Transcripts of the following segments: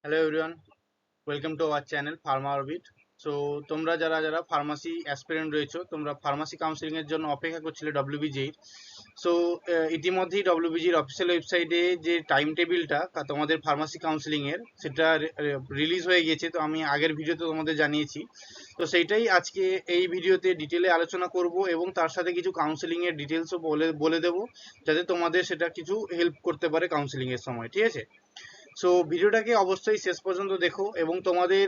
Hello everyone, welcome to our channel Pharma orbit. So তোমরা যারা যারা ফার্মাসি অ্যাসপিরেন্ট রয়েছো, তোমরা ফার্মাসি কাউন্সিলিং এর জন্য অপেক্ষা করছিলে ডব্লিউবিজির। সো ইতিমধ্যেই ডব্লিউবিজির অফিসিয়াল ওয়েবসাইটে যে টাইম টেবিলটা তোমাদের ফার্মাসি কাউন্সিলিং এর সেটা রিলিজ হয়ে গেছে। তো আমি আগের ভিডিওতে তোমাদের জানিয়েছি, তো সেইটাই আজকে এই ভিডিওতে ডিটেলে আলোচনা করব এবং তার সাথে কিছু কাউন্সিলিং এর ডিটেলসও বলে বলে দেবো, যাতে তোমাদের সেটা কিছু হেল্প করতে পারে কাউন্সিলিং এর সময়। ঠিক আছে, সো ভিডিওটাকে অবশ্যই শেষ পর্যন্ত দেখো এবং তোমাদের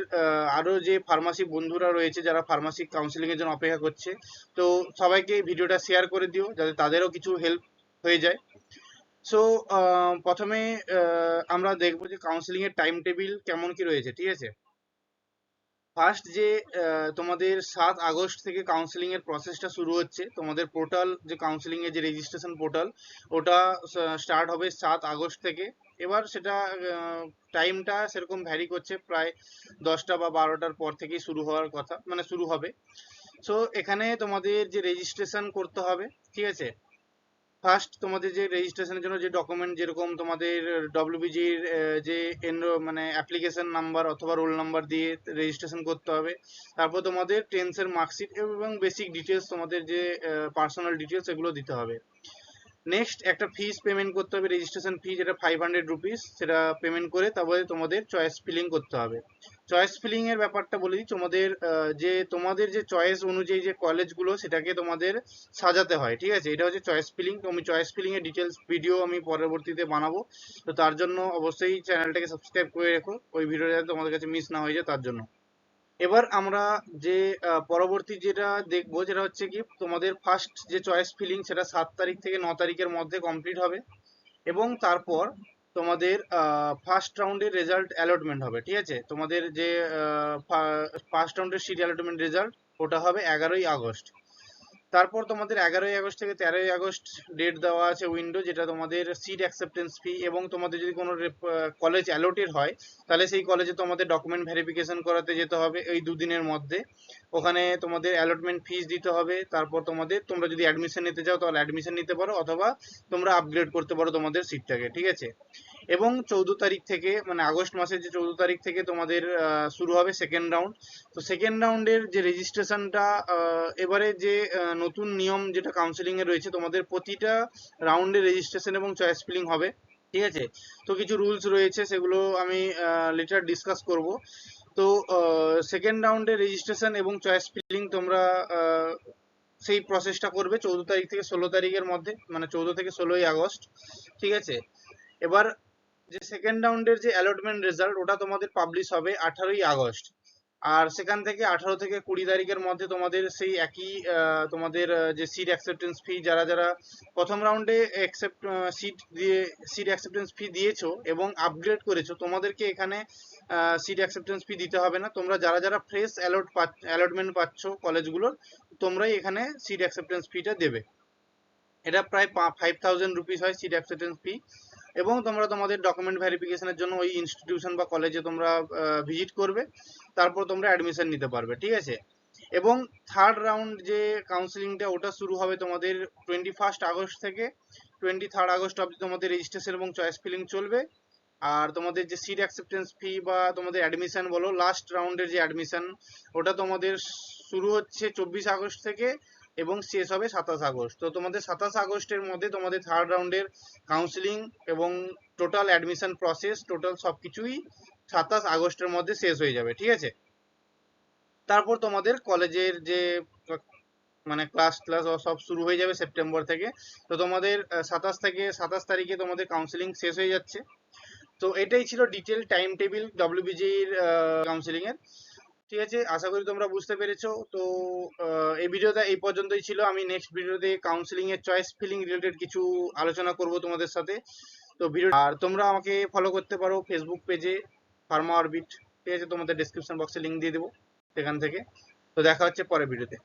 আরো যে ফার্মাসি বন্ধুরা রয়েছে যারা ফার্মাসি কাউন্সিলিং এর জন্য অপেক্ষা করছে, তো সবাইকে ভিডিওটা শেয়ার করে দিও যাতে তাদেরও কিছু হেল্প হয়ে যায়। সো প্রথমে আমরা দেখবো যে কাউন্সিলিং এর টাইম টেবিল কেমন কি রয়েছে। ঠিক আছে, ফার্স্ট যে তোমাদের 7 আগস্ট থেকে কাউন্সিলিং এর প্রসেসটা শুরু হচ্ছে। তোমাদের পোর্টাল যে কাউন্সিলিং এর যে রেজিস্ট্রেশন পোর্টাল, ওটা স্টার্ট হবে 7 আগস্ট থেকে। এবার সেটা টাইমটা সেরকম ভ্যারি করছে, প্রায় 10টা বা 12টার পর থেকেই শুরু হওয়ার কথা, মানে শুরু হবে। সো এখানে তোমাদের যে রেজিস্ট্রেশন করতে হবে, ঠিক আছে। ফার্স্ট তোমাদের যে রেজিস্ট্রেশনের জন্য যে ডকুমেন্ট, যেরকম তোমাদের ডব্লিউবিজির যে মানে অ্যাপ্লিকেশন নাম্বার অথবা রোল নাম্বার দিয়ে রেজিস্ট্রেশন করতে হবে। তারপর তোমাদের টেন্সের মার্কশিট এবং বেসিক ডিটেলস, তোমাদের যে পার্সোনাল ডিটেলস, এগুলো দিতে হবে। নেক্সট একটা ফিস পেমেন্ট করতে হবে, রেজিস্ট্রেশন ফি, যেটা 500 রুপিস। সেটা পেমেন্ট করে তারপরে তোমাদের চয়েস ফিলিং করতে হবে। চয়েস ফিলিং এর ব্যাপারটা বলে দিই, তোমাদের যে চয়েস অনুযায়ী যে কলেজগুলো, সেটাকে তোমাদের সাজাতে হয়। ঠিক আছে, এটা হচ্ছে চয়েস ফিলিং। তো আমি চয়েস ফিলিং এর ডিটেলস ভিডিও আমি পরবর্তীতে বানাবো, তো তার জন্য অবশ্যই চ্যানেলটাকে সাবস্ক্রাইব করে রেখো, ওই ভিডিওটা যাতে তোমাদের কাছে মিস না হয়ে যায় তার জন্য। এবার আমরা যে পরবর্তী যেটা দেখবো, যেটা হচ্ছে কি তোমাদের ফার্স্ট যে চয়েস ফিলিং, সেটা 7 তারিখ থেকে 9 তারিখের মধ্যে কমপ্লিট হবে এবং তারপর তোমাদের ফার্স্ট রাউন্ডের রেজাল্ট অ্যালটমেন্ট হবে। ঠিক আছে, তোমাদের যে ফার্স্ট রাউন্ডের সিট অ্যালটমেন্ট রেজাল্ট, ওটা হবে 11ই আগস্ট। তারপর তোমাদের 11ই আগস্ট থেকে 13ই আগস্ট ডেট দেওয়া আছে উইন্ডো, যেটা তোমাদের সিট অ্যাকসেপ্টেন্স ফি, এবং তোমাদের যদি কোনো কলেজ অ্যালোটেড হয়, তাহলে সেই কলেজে তোমাদের ডকুমেন্ট ভেরিফিকেশন করাতে যেতে হবে এই দুদিনের মধ্যে। ওখানে তোমাদের অ্যালটমেন্ট ফিস দিতে হবে। তারপর তোমরা যদি অ্যাডমিশন নিতে চাও তাহলে অ্যাডমিশন নিতে পারো, অথবা তোমরা আপগ্রেড করতে পারো তোমাদের সিটটাকে। ঠিক আছে, এবং 14 তারিখ থেকে, মানে আগস্ট মাসের যে 14 তারিখ থেকে তোমাদের শুরু হবে সেকেন্ড রাউন্ড। তো সেকেন্ড রাউন্ডের যে রেজিস্ট্রেশনটা, এবারে যে নতুন নিয়ম যেটা কাউন্সিলিং এ রয়েছে, তোমাদের প্রতিটা রাউন্ডে রেজিস্ট্রেশন এবং চয়েস ফিলিং হবে। ঠিক আছে, তো কিছু রুলস রয়েছে, সেগুলো আমি লেটার ডিসকাস করব। তো সেকেন্ড রাউন্ডে রেজিস্ট্রেশন এবং চয়েস ফিলিং তোমরা সেই প্রসেসটা করবে 14 তারিখ থেকে 16 তারিখের মধ্যে, মানে 14 থেকে 16ই আগস্ট। ঠিক আছে, এবার যে সেকেন্ড রাউন্ডের যে অ্যালটমেন্ট রেজাল্ট, ওটা তোমাদের পাবলিশ হবে 18ই আগস্ট। আর সেখান থেকে 18 থেকে 20 তারিখের মধ্যে তোমাদের সেই একই তোমাদের যে সিট অ্যাকসেপ্টেন্স ফি, যারা যারা প্রথম রাউন্ডে সিট অ্যাকসেপ্টেন্স ফি দিয়েছো এবং আপগ্রেড করেছো, তোমাদেরকে এখানে সিট অ্যাকসেপ্টেন্স ফি দিতে হবে না। তোমরা যারা যারা ফ্রেশ অ্যালটমেন্ট পাচ্ছ কলেজগুলোর, তোমরাই এখানে সিট অ্যাকসেপ্টেন্স ফিটা দেবে। এটা প্রায় 5000 রুপিস হয় সিট অ্যাকসেপ্টেন্স ফি। এবং তোমরা তোমাদের ডকুমেন্ট ভেরিফিকেশনের জন্য ওই ইনস্টিটিউশন বা কলেজে তোমরা ভিজিট করবে, তারপর তোমরা অ্যাডমিশন নিতে পারবে। ঠিক আছে, এবং থার্ড রাউন্ড যে কাউন্সিলিংটা, ওটা শুরু হবে তোমাদের 21 আগস্ট থেকে 23 আগস্ট অবধি। তোমাদের রেজিস্ট্রেশন এবং চয়েস ফিলিং চলবে। আর তোমাদের যে সিট অ্যাকসেপ্টেন্স ফি বা তোমাদের অ্যাডমিশন বলো, লাস্ট রাউন্ডের যে অ্যাডমিশন, ওটা তোমাদের শুরু হচ্ছে 24 আগস্ট থেকে এবং শেষ হবে 27 আগস্ট। তো তোমাদের 27 আগস্টের মধ্যে তোমাদের থার্ড রাউন্ডের কাউন্সিলিং এবং টোটাল অ্যাডমিশন প্রসেস, টোটাল সবকিছুই 27 আগস্টের মধ্যে শেষ হয়ে যাবে। ঠিক আছে, তারপর তোমাদের কলেজের যে মানে ক্লাস ক্লাস সব শুরু হয়ে যাবে সেপ্টেম্বর থেকে। তো তোমাদের 27 তারিখে তোমাদের কাউন্সিলিং শেষ হয়ে যাচ্ছে। তো এটাই ছিল ডিটেল টাইম টেবিল ডব্লিউবিজির কাউন্সিলিং এর। ঠিক আছে, আশা করি তোমরা বুঝতে পেরেছো। তো এই ভিডিওটা এই পর্যন্তই ছিল। আমি নেক্সট ভিডিওতে কাউন্সিলিং এর চয়েস ফিলিং রিলেটেড কিছু আলোচনা করব তোমাদের সাথে। তো আর তোমরা আমাকে ফলো করতে পারো ফেসবুক পেজে ফার্মা অরবিট। ঠিক আছে, তোমাদের ডেসক্রিপশন বক্সে লিংক দিয়ে দেবো সেখান থেকে। তো দেখা হচ্ছে পরের ভিডিওতে।